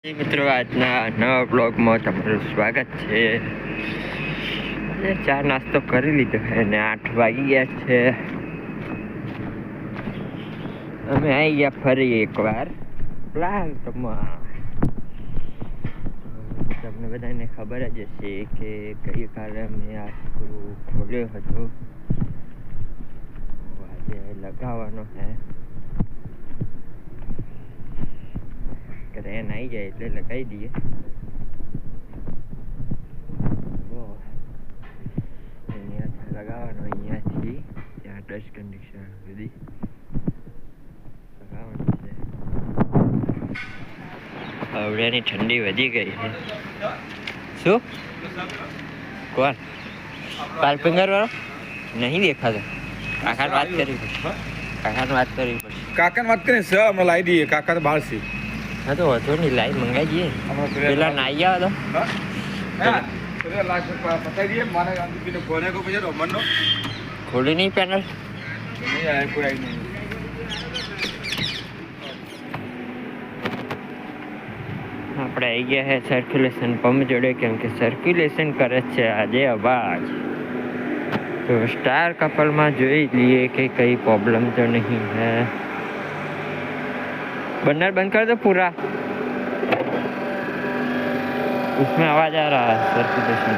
મિત્રો આજના નવા બ્લોગમાં તમારું સ્વાગત છે. ચા નાસ્તો કરી લીધો છે અને 8 વાગી ગયા છે. અમે આવી ગયા ફરી એકવાર પ્લાન્ટમાં. તમને બધાને ખબર જ હશે કે ગઈકાલે મેં આ સ્ક્રૂ ખોલ્યો હતો. આજે લગાવવાનો છે. ટ્રેન આવી જાય એટલે લગાવી દઈએ. અહીંયાથી લગાવવાનો, અહીંયાથી ત્યાં ટચ કન્ડિશન સુધી લગાવવાનું છે. આવડ્યાની ઠંડી વધી ગઈ છે. શું કોણ પાલપિંગર વાળો નહીં દેખાતો? કાકાને વાત કરવી પડશે. કાકાને વાત કરવી પડશે. કાકાને વાત કરીને સર અમે લાવી દઈએ. કાકા તો બહાર છે. હા તો વધુ નહીં, લાઈવ મંગાવી દઈએ. પેલા નાઈ ગયા તો ખોલી નહીં પેનલ. આપણે આવી ગયા છે સર્ક્યુલેશન પંપ જોડે, કેમ કે સર્ક્યુલેશન કરે છે આજે અવાજ. તો સ્ટાર કપલમાં જોઈ લઈએ કે કઈ प्रॉब्लम तो नहीं है. बर्नर बंद कर दो पूरा, उसमें आवाज आ रहा है सर्कुलेशन.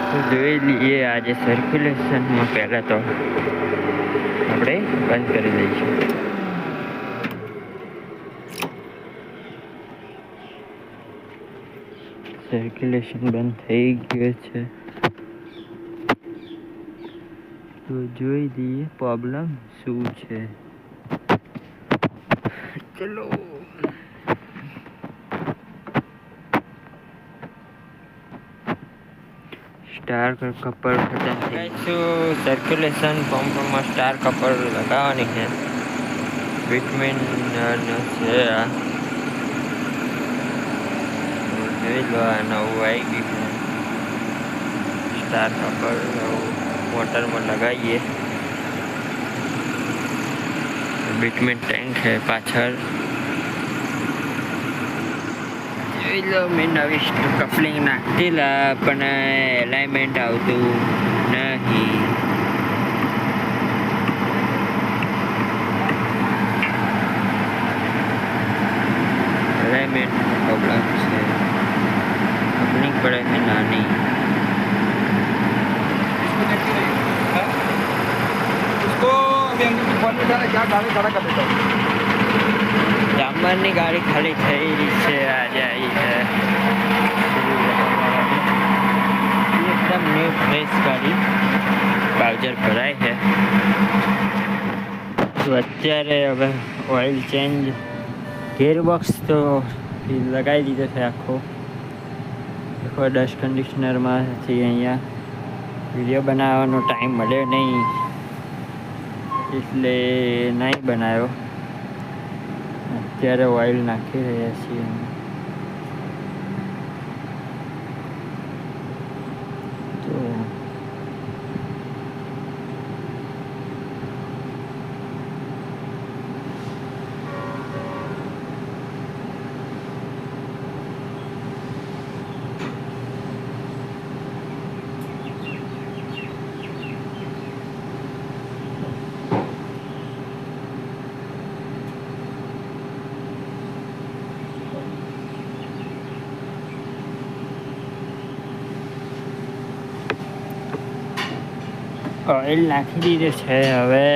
तो જોઈ લઈએ આજે સર્ક્યુલેશનમાં. પહેલાં તો આપણે બંધ કરી દઈશું. સર્ક્યુલેશન બંધ થઈ ગયું છે. તો જોઈ લઈએ પ્રોબ્લેમ શું છે. ચલો સ્ટાર કપલ ખતમ થઈ ગયું. સર્ક્યુલેશન પંપમાં સ્ટાર કપલ લગાવવાની છે. વિટમિન છે આ. જોઈ લો, આ નવું આવી ગયું છે સ્ટાર કપલ. મોટરમાં લગાવીએ. बिटमेन टैंक है पाछड़. જોઈ લો, મેં નવી કપલિંગ નાખેલા પણ એલાઇનમેન્ટ આવતું નહીં. એલાઇનમેન્ટ પ્રોબ્લેમ છે. કપલિંગ પડે છે નાની. જામવાની ગાડી ખાલી થઈ રહી છે. આજે આવી છે એકદમ ન્યૂ ફ્રેશ ગાડી. બાવજર ભરાય છે. તો અત્યારે હવે ઓઇલ ચેન્જ, ગેરબોક્સ તો લગાવી દીધો છે આખો ડસ્ટ કન્ડિશનરમાંથી. અહીંયા વિડીયો બનાવવાનો ટાઈમ મળ્યો નહીં એટલે નહીં બનાવ્યો. અત્યારે ઓઇલ નાખી રહ્યા છીએ. તો ઓઇલ નાખી દીધું છે. હવે